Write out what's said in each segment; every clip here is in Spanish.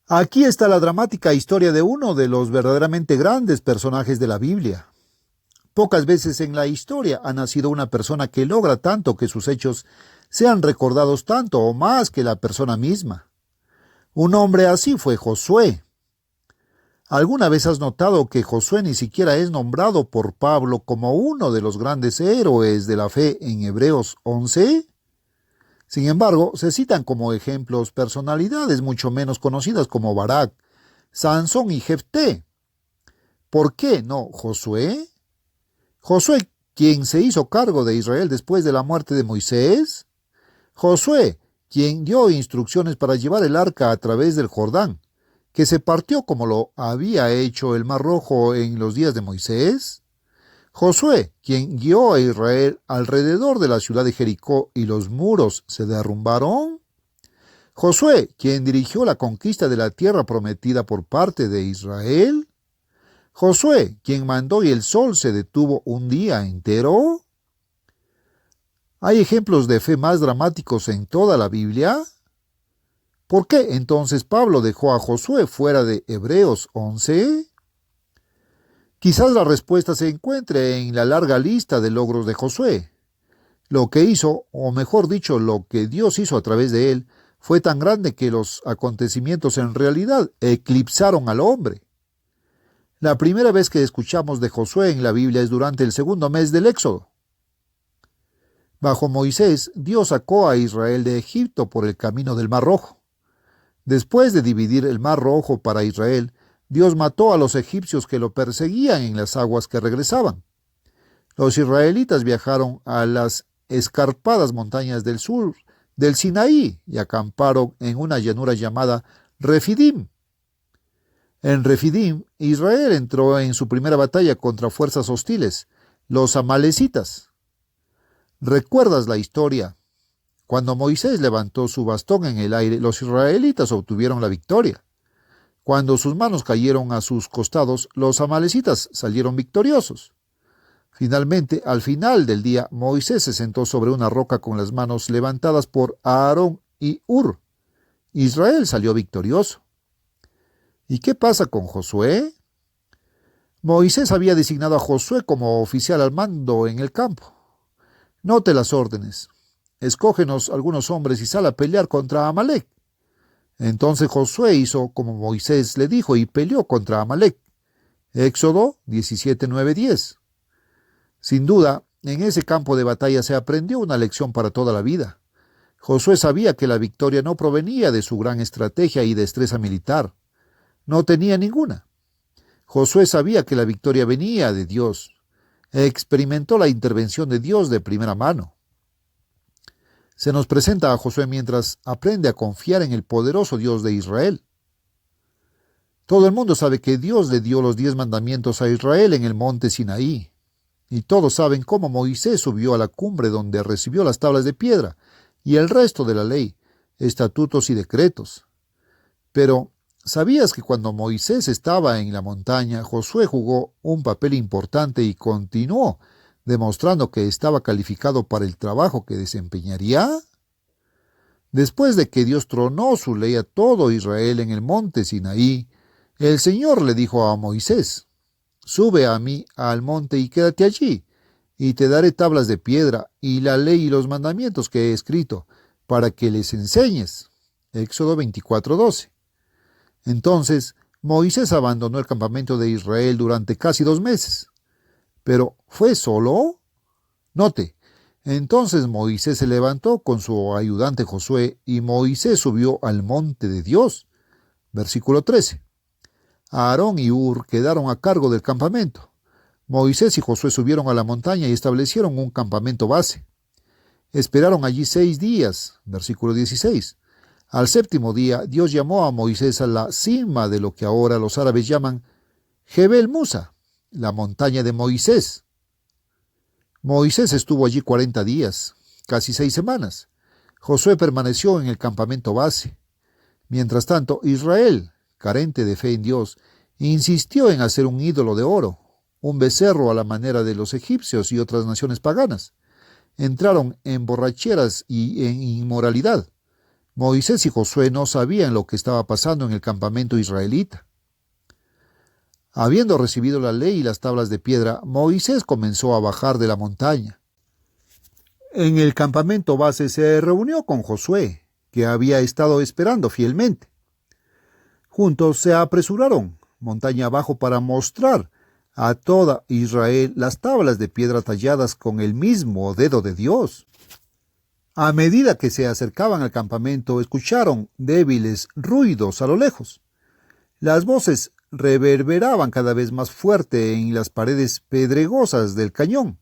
Aquí está la dramática historia de uno de los verdaderamente grandes personajes de la Biblia. Pocas veces en la historia ha nacido una persona que logra tanto que sus hechos sean recordados tanto o más que la persona misma. Un hombre así fue Josué. ¿Alguna vez has notado que Josué ni siquiera es nombrado por Pablo como uno de los grandes héroes de la fe en Hebreos 11? Sin embargo, se citan como ejemplos personalidades mucho menos conocidas como Barak, Sansón y Jefté. ¿Por qué no Josué? Josué, quien se hizo cargo de Israel después de la muerte de Moisés. Josué, quien dio instrucciones para llevar el arca a través del Jordán, que se partió como lo había hecho el Mar Rojo en los días de Moisés. Josué, quien guió a Israel alrededor de la ciudad de Jericó y los muros se derrumbaron. Josué, quien dirigió la conquista de la tierra prometida por parte de Israel. Josué, quien mandó y el sol se detuvo un día entero. ¿Hay ejemplos de fe más dramáticos en toda la Biblia? ¿Por qué entonces Pablo dejó a Josué fuera de Hebreos 11? Quizás la respuesta se encuentre en la larga lista de logros de Josué. Lo que hizo, o mejor dicho, lo que Dios hizo a través de él, fue tan grande que los acontecimientos en realidad eclipsaron al hombre. La primera vez que escuchamos de Josué en la Biblia es durante el segundo mes del Éxodo. Bajo Moisés, Dios sacó a Israel de Egipto por el camino del Mar Rojo. Después de dividir el Mar Rojo para Israel, Dios mató a los egipcios que lo perseguían en las aguas que regresaban. Los israelitas viajaron a las escarpadas montañas del sur del Sinaí y acamparon en una llanura llamada Refidim. En Refidim, Israel entró en su primera batalla contra fuerzas hostiles, los amalecitas. ¿Recuerdas la historia? Cuando Moisés levantó su bastón en el aire, los israelitas obtuvieron la victoria. Cuando sus manos cayeron a sus costados, los amalecitas salieron victoriosos. Finalmente, al final del día, Moisés se sentó sobre una roca con las manos levantadas por Aarón y Hur. Israel salió victorioso. ¿Y qué pasa con Josué? Moisés había designado a Josué como oficial al mando en el campo. Note las órdenes. Escógenos algunos hombres y sal a pelear contra Amalec. Entonces Josué hizo como Moisés le dijo y peleó contra Amalec. Éxodo 17:9-10. Sin duda, en ese campo de batalla se aprendió una lección para toda la vida. Josué sabía que la victoria no provenía de su gran estrategia y destreza militar. No tenía ninguna. Josué sabía que la victoria venía de Dios. Experimentó la intervención de Dios de primera mano. Se nos presenta a Josué mientras aprende a confiar en el poderoso Dios de Israel. Todo el mundo sabe que Dios le dio los 10 mandamientos a Israel en el monte Sinaí. Y todos saben cómo Moisés subió a la cumbre donde recibió las tablas de piedra y el resto de la ley, estatutos y decretos. Pero, ¿sabías que cuando Moisés estaba en la montaña, Josué jugó un papel importante y continuó demostrando que estaba calificado para el trabajo que desempeñaría? Después de que Dios tronó su ley a todo Israel en el monte Sinaí, el Señor le dijo a Moisés: «Sube a mí al monte y quédate allí, y te daré tablas de piedra y la ley y los mandamientos que he escrito, para que les enseñes». Éxodo 24:12. Entonces, Moisés abandonó el campamento de Israel durante casi 2 meses. ¿Pero fue solo? Note, entonces Moisés se levantó con su ayudante Josué y Moisés subió al monte de Dios. Versículo 13. Aarón y Hur quedaron a cargo del campamento. Moisés y Josué subieron a la montaña y establecieron un campamento base. Esperaron allí 6 días. Versículo 16. Al 7º día, Dios llamó a Moisés a la cima de lo que ahora los árabes llaman Jebel Musa, la montaña de Moisés. Moisés estuvo allí 40 días, casi 6 semanas. Josué permaneció en el campamento base. Mientras tanto, Israel, carente de fe en Dios, insistió en hacer un ídolo de oro, un becerro a la manera de los egipcios y otras naciones paganas. Entraron en borracheras y en inmoralidad. Moisés y Josué no sabían lo que estaba pasando en el campamento israelita. Habiendo recibido la ley y las tablas de piedra, Moisés comenzó a bajar de la montaña. En el campamento base se reunió con Josué, que había estado esperando fielmente. Juntos se apresuraron montaña abajo para mostrar a toda Israel las tablas de piedra talladas con el mismo dedo de Dios. A medida que se acercaban al campamento, escucharon débiles ruidos a lo lejos. Las voces reverberaban cada vez más fuerte en las paredes pedregosas del cañón.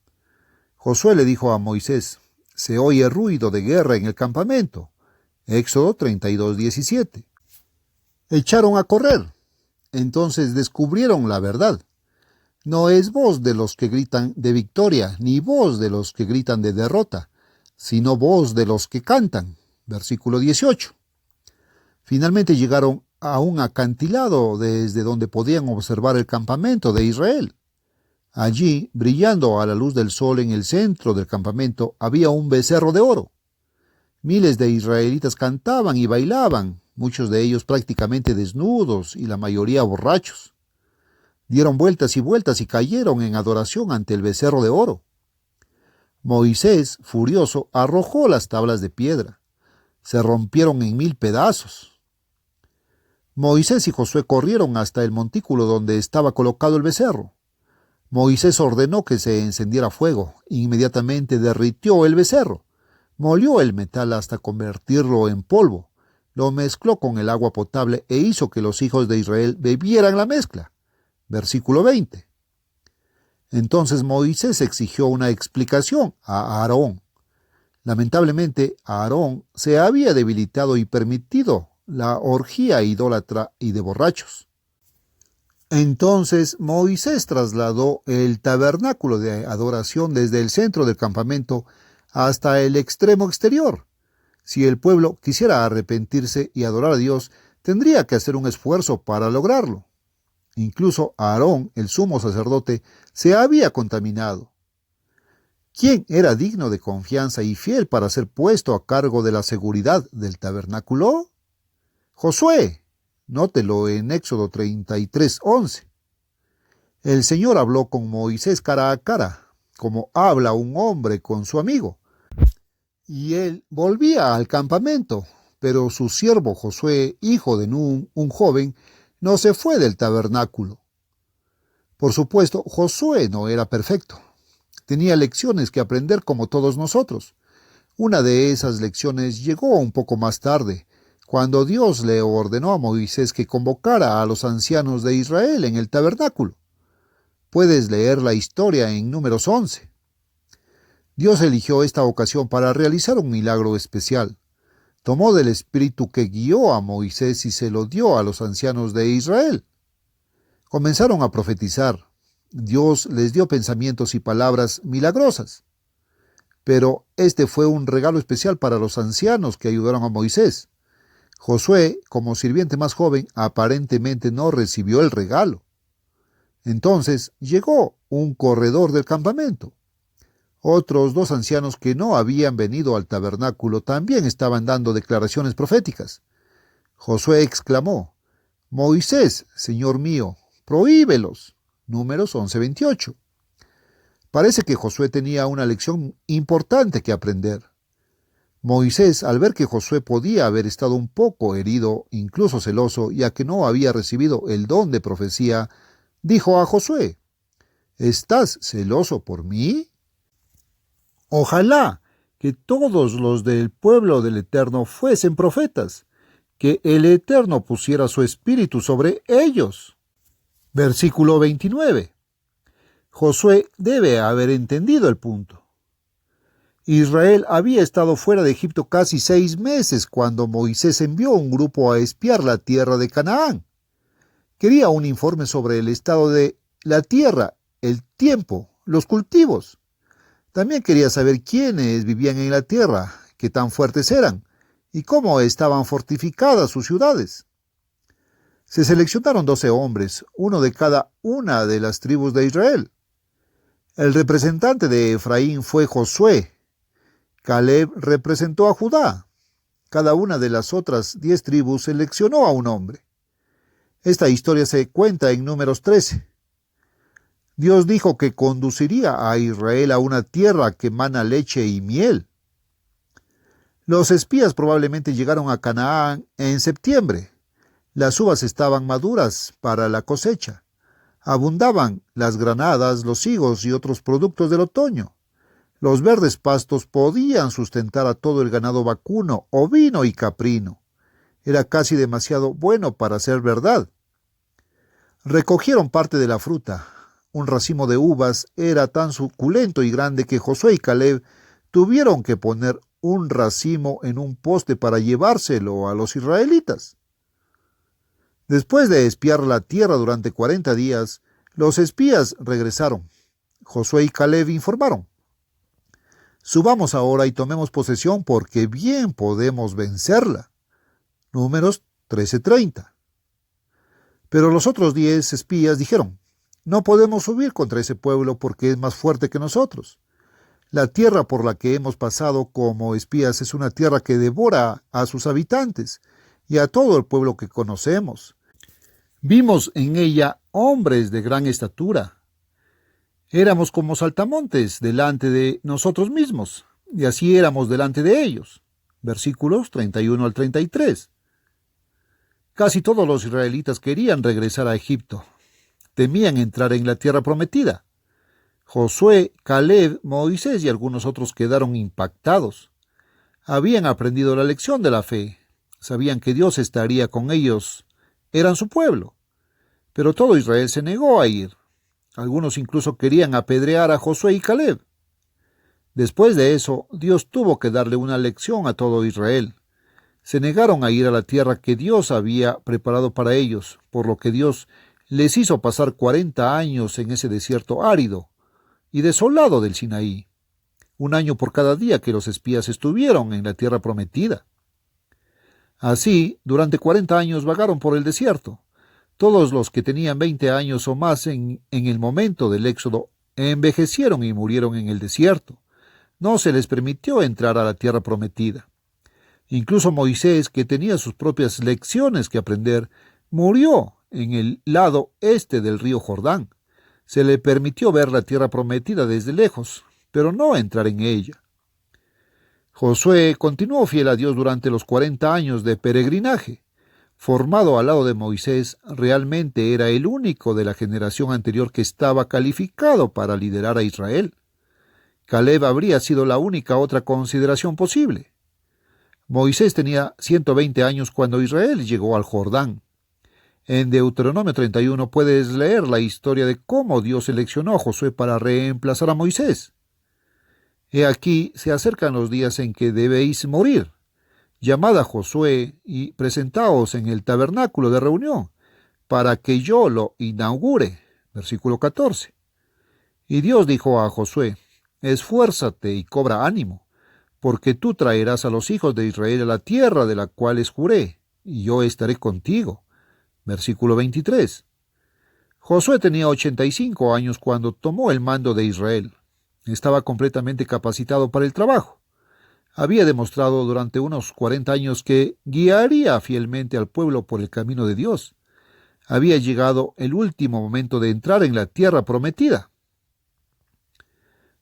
Josué le dijo a Moisés: «Se oye ruido de guerra en el campamento». Éxodo 32:17. Echaron a correr. Entonces descubrieron la verdad. No es voz de los que gritan de victoria, ni voz de los que gritan de derrota, sino voz de los que cantan. Versículo 18. Finalmente llegaron a un acantilado desde donde podían observar el campamento de Israel. Allí, brillando a la luz del sol en el centro del campamento, había un becerro de oro. Miles de israelitas cantaban y bailaban, muchos de ellos prácticamente desnudos y la mayoría borrachos. Dieron vueltas y vueltas y cayeron en adoración ante el becerro de oro. Moisés, furioso, arrojó las tablas de piedra. Se rompieron en 1000 pedazos. Moisés y Josué corrieron hasta el montículo donde estaba colocado el becerro. Moisés ordenó que se encendiera fuego. Inmediatamente derritió el becerro. Molió el metal hasta convertirlo en polvo. Lo mezcló con el agua potable e hizo que los hijos de Israel bebieran la mezcla. Versículo 20. Entonces Moisés exigió una explicación a Aarón. Lamentablemente, Aarón se había debilitado y permitido la orgía idólatra y de borrachos. Entonces Moisés trasladó el tabernáculo de adoración desde el centro del campamento hasta el extremo exterior. Si el pueblo quisiera arrepentirse y adorar a Dios, tendría que hacer un esfuerzo para lograrlo. Incluso Aarón, el sumo sacerdote, se había contaminado. ¿Quién era digno de confianza y fiel para ser puesto a cargo de la seguridad del tabernáculo? Josué. Nótelo en Éxodo 33:11. El Señor habló con Moisés cara a cara, como habla un hombre con su amigo. Y él volvía al campamento, pero su siervo Josué, hijo de Nun, un joven, no se fue del tabernáculo. Por supuesto, Josué no era perfecto. Tenía lecciones que aprender como todos nosotros. Una de esas lecciones llegó un poco más tarde, cuando Dios le ordenó a Moisés que convocara a los ancianos de Israel en el tabernáculo. Puedes leer la historia en Números 11. Dios eligió esta ocasión para realizar un milagro especial. Tomó del espíritu que guió a Moisés y se lo dio a los ancianos de Israel. Comenzaron a profetizar. Dios les dio pensamientos y palabras milagrosas. Pero este fue un regalo especial para los ancianos que ayudaron a Moisés. Josué, como sirviente más joven, aparentemente no recibió el regalo. Entonces llegó un corredor del campamento. Otros 2 ancianos que no habían venido al tabernáculo también estaban dando declaraciones proféticas. Josué exclamó: «Moisés, Señor mío, prohíbelos». Números 11:28. Parece que Josué tenía una lección importante que aprender. Moisés, al ver que Josué podía haber estado un poco herido, incluso celoso, ya que no había recibido el don de profecía, dijo a Josué: «¿Estás celoso por mí? Ojalá que todos los del pueblo del Eterno fuesen profetas, que el Eterno pusiera su espíritu sobre ellos». Versículo 29. Josué debe haber entendido el punto. Israel había estado fuera de Egipto casi 6 meses cuando Moisés envió un grupo a espiar la tierra de Canaán. Quería un informe sobre el estado de la tierra, el tiempo, los cultivos. También quería saber quiénes vivían en la tierra, qué tan fuertes eran y cómo estaban fortificadas sus ciudades. Se seleccionaron 12 hombres, uno de cada una de las tribus de Israel. El representante de Efraín fue Josué. Caleb representó a Judá. cada una de las otras 10 tribus seleccionó a un hombre. Esta historia se cuenta en Números 13. Dios dijo que conduciría a Israel a una tierra que mana leche y miel. Los espías probablemente llegaron a Canaán en septiembre. Las uvas estaban maduras para la cosecha. Abundaban las granadas, los higos y otros productos del otoño. Los verdes pastos podían sustentar a todo el ganado vacuno, ovino y caprino. Era casi demasiado bueno para ser verdad. Recogieron parte de la fruta. Un racimo de uvas era tan suculento y grande que Josué y Caleb tuvieron que poner un racimo en un poste para llevárselo a los israelitas. Después de espiar la tierra durante 40 días, los espías regresaron. Josué y Caleb informaron: subamos ahora y tomemos posesión porque bien podemos vencerla. Números 13:30. Pero los otros 10 espías dijeron: no podemos subir contra ese pueblo porque es más fuerte que nosotros. La tierra por la que hemos pasado como espías es una tierra que devora a sus habitantes y a todo el pueblo que conocemos. Vimos en ella hombres de gran estatura. Éramos como saltamontes delante de nosotros mismos, y así éramos delante de ellos. Versículos 31 al 33. Casi todos los israelitas querían regresar a Egipto. Temían entrar en la tierra prometida. Josué, Caleb, Moisés y algunos otros quedaron impactados. Habían aprendido la lección de la fe. Sabían que Dios estaría con ellos. Eran su pueblo. Pero todo Israel se negó a ir. Algunos incluso querían apedrear a Josué y Caleb. Después de eso, Dios tuvo que darle una lección a todo Israel. Se negaron a ir a la tierra que Dios había preparado para ellos, por lo que Dios les hizo pasar 40 años en ese desierto árido y desolado del Sinaí, 1 año por cada día que los espías estuvieron en la tierra prometida. Así, durante 40 años vagaron por el desierto. Todos los que tenían 20 años o más en el momento del éxodo envejecieron y murieron en el desierto. No se les permitió entrar a la tierra prometida. Incluso Moisés, que tenía sus propias lecciones que aprender, murió en el lado este del río Jordán. Se le permitió ver la tierra prometida desde lejos, pero no entrar en ella. Josué continuó fiel a Dios durante los 40 años de peregrinaje. Formado al lado de Moisés, realmente era el único de la generación anterior que estaba calificado para liderar a Israel. Caleb habría sido la única otra consideración posible. Moisés tenía 120 años cuando Israel llegó al Jordán. En Deuteronomio 31 puedes leer la historia de cómo Dios seleccionó a Josué para reemplazar a Moisés. He aquí se acercan los días en que debéis morir. Llamad a Josué y presentaos en el tabernáculo de reunión, para que yo lo inaugure. Versículo 14. Y Dios dijo a Josué: esfuérzate y cobra ánimo, porque tú traerás a los hijos de Israel a la tierra de la cual les juré, y yo estaré contigo. Versículo 23. Josué tenía 85 años cuando tomó el mando de Israel. Estaba completamente capacitado para el trabajo. Había demostrado durante unos 40 años que guiaría fielmente al pueblo por el camino de Dios. Había llegado el último momento de entrar en la tierra prometida.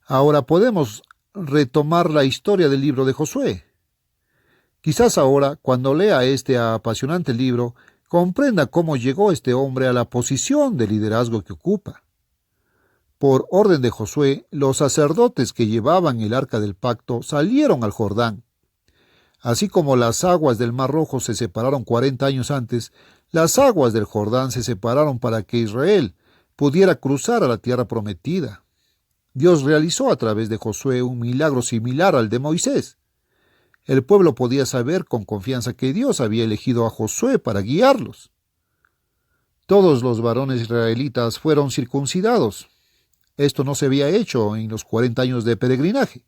Ahora podemos retomar la historia del libro de Josué. Quizás ahora, cuando lea este apasionante libro, comprenda cómo llegó este hombre a la posición de liderazgo que ocupa. Por orden de Josué, los sacerdotes que llevaban el arca del pacto salieron al Jordán. Así como las aguas del Mar Rojo se separaron 40 años antes, las aguas del Jordán se separaron para que Israel pudiera cruzar a la tierra prometida. Dios realizó a través de Josué un milagro similar al de Moisés. El pueblo podía saber con confianza que Dios había elegido a Josué para guiarlos. Todos los varones israelitas fueron circuncidados. Esto no se había hecho en los 40 años de peregrinaje.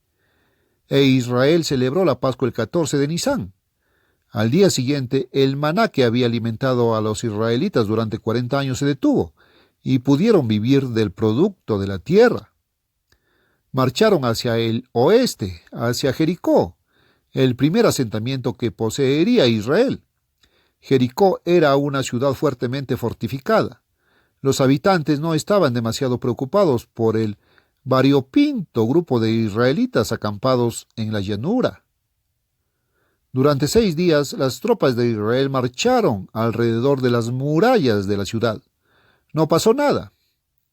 E Israel celebró la Pascua el 14 de Nisán. Al día siguiente, el maná que había alimentado a los israelitas durante 40 años se detuvo, y pudieron vivir del producto de la tierra. Marcharon hacia el oeste, hacia Jericó, el primer asentamiento que poseería Israel. Jericó era una ciudad fuertemente fortificada. Los habitantes no estaban demasiado preocupados por el variopinto grupo de israelitas acampados en la llanura. Durante 6 días, las tropas de Israel marcharon alrededor de las murallas de la ciudad. No pasó nada.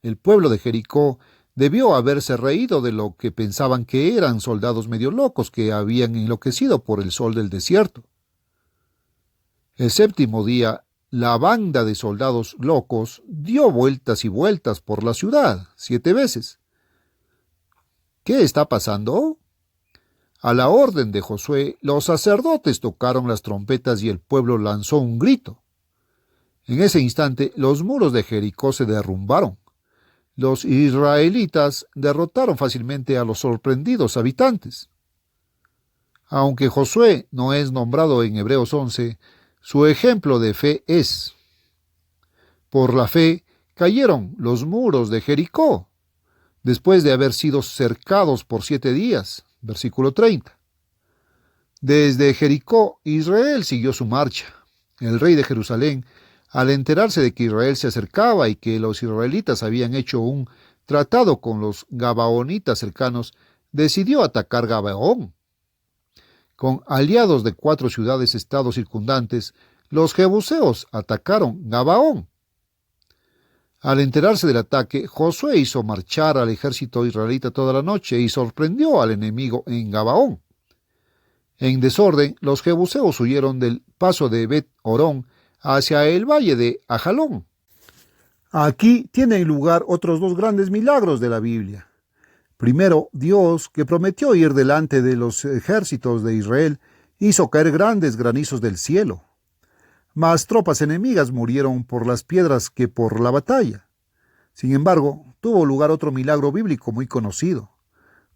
El pueblo de Jericó debió haberse reído de lo que pensaban que eran soldados medio locos que habían enloquecido por el sol del desierto. El 7º día, la banda de soldados locos dio vueltas y vueltas por la ciudad 7 veces. ¿Qué está pasando? A la orden de Josué, los sacerdotes tocaron las trompetas y el pueblo lanzó un grito. En ese instante, los muros de Jericó se derrumbaron. Los israelitas derrotaron fácilmente a los sorprendidos habitantes. Aunque Josué no es nombrado en Hebreos 11, su ejemplo de fe es: por la fe cayeron los muros de Jericó, después de haber sido cercados por 7 días. Versículo 30. Desde Jericó, Israel siguió su marcha. El rey de Jerusalén, al enterarse de que Israel se acercaba y que los israelitas habían hecho un tratado con los gabaonitas cercanos, decidió atacar Gabaón. Con aliados de 4 ciudades-estado circundantes, los jebuseos atacaron Gabaón. Al enterarse del ataque, Josué hizo marchar al ejército israelita toda la noche y sorprendió al enemigo en Gabaón. En desorden, los jebuseos huyeron del paso de Bet-Orón hacia el valle de Ajalón. Aquí tienen lugar otros 2 grandes milagros de la Biblia. Primero, Dios, que prometió ir delante de los ejércitos de Israel, hizo caer grandes granizos del cielo. Más tropas enemigas murieron por las piedras que por la batalla. Sin embargo, tuvo lugar otro milagro bíblico muy conocido.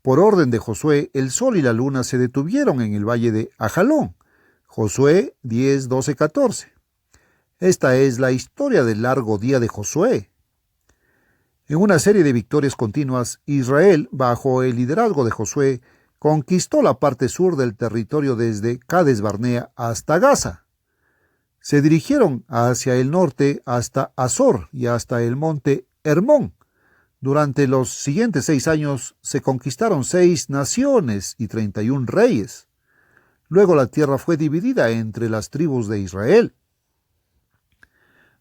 Por orden de Josué, el sol y la luna se detuvieron en el valle de Ajalón. Josué 10, 12, 14. Esta es la historia del largo día de Josué. En una serie de victorias continuas, Israel, bajo el liderazgo de Josué, conquistó la parte sur del territorio desde Cades Barnea hasta Gaza. Se dirigieron hacia el norte hasta Azor y hasta el monte Hermón. Durante los siguientes 6 años se conquistaron 6 naciones y 31 reyes. Luego la tierra fue dividida entre las tribus de Israel.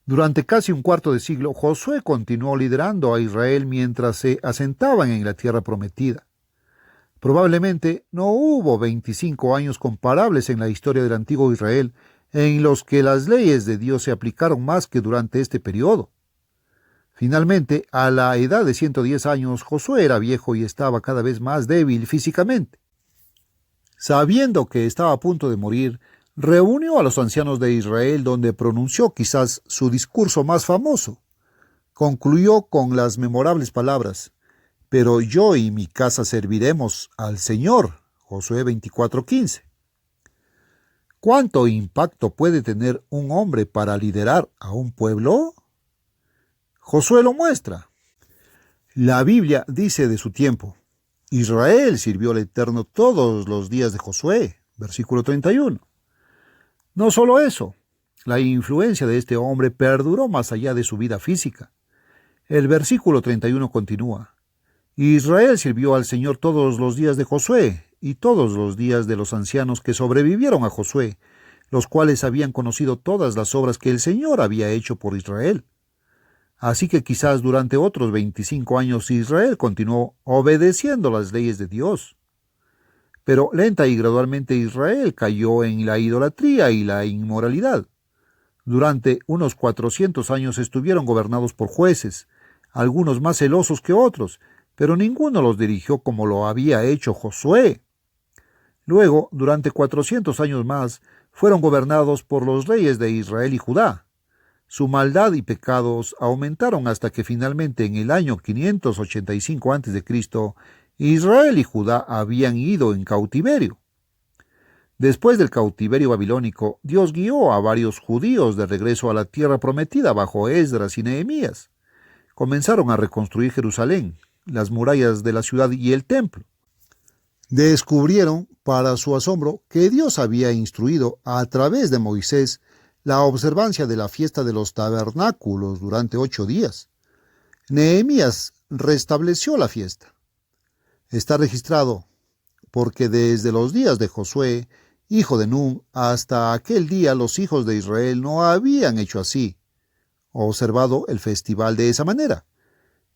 Durante casi un cuarto de siglo, Josué continuó liderando a Israel mientras se asentaban en la tierra prometida. Probablemente no hubo 25 años comparables en la historia del antiguo Israel en los que las leyes de Dios se aplicaron más que durante este periodo. Finalmente, a la edad de 110 años, Josué era viejo y estaba cada vez más débil físicamente. Sabiendo que estaba a punto de morir, reunió a los ancianos de Israel donde pronunció quizás su discurso más famoso. Concluyó con las memorables palabras: «Pero yo y mi casa serviremos al Señor». Josué 24:15. ¿Cuánto impacto puede tener un hombre para liderar a un pueblo? Josué lo muestra. La Biblia dice de su tiempo: Israel sirvió al Eterno todos los días de Josué. Versículo 31. No solo eso, la influencia de este hombre perduró más allá de su vida física. El versículo 31 continúa: Israel sirvió al Señor todos los días de Josué y todos los días de los ancianos que sobrevivieron a Josué, los cuales habían conocido todas las obras que el Señor había hecho por Israel. Así que quizás durante otros 25 años Israel continuó obedeciendo las leyes de Dios. Pero lenta y gradualmente Israel cayó en la idolatría y la inmoralidad. Durante unos 400 años estuvieron gobernados por jueces, algunos más celosos que otros, pero ninguno los dirigió como lo había hecho Josué. Luego, durante 400 años más, fueron gobernados por los reyes de Israel y Judá. Su maldad y pecados aumentaron hasta que finalmente en el año 585 a.C., Israel y Judá habían ido en cautiverio. Después del cautiverio babilónico, Dios guió a varios judíos de regreso a la tierra prometida bajo Esdras y Nehemías. Comenzaron a reconstruir Jerusalén, las murallas de la ciudad y el templo. Descubrieron, para su asombro, que Dios había instruido a través de Moisés la observancia de la fiesta de los tabernáculos durante 8 días. Nehemías restableció la fiesta. Está registrado porque desde los días de Josué, hijo de Nun, hasta aquel día los hijos de Israel no habían hecho así, observado el festival de esa manera.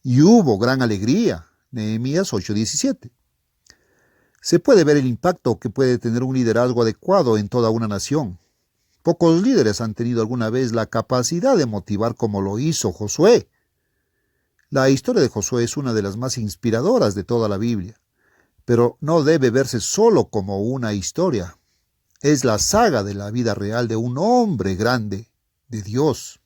Y hubo gran alegría. Nehemías 8:17. Se puede ver el impacto que puede tener un liderazgo adecuado en toda una nación. Pocos líderes han tenido alguna vez la capacidad de motivar como lo hizo Josué. La historia de Josué es una de las más inspiradoras de toda la Biblia, pero no debe verse solo como una historia. Es la saga de la vida real de un hombre grande, de Dios.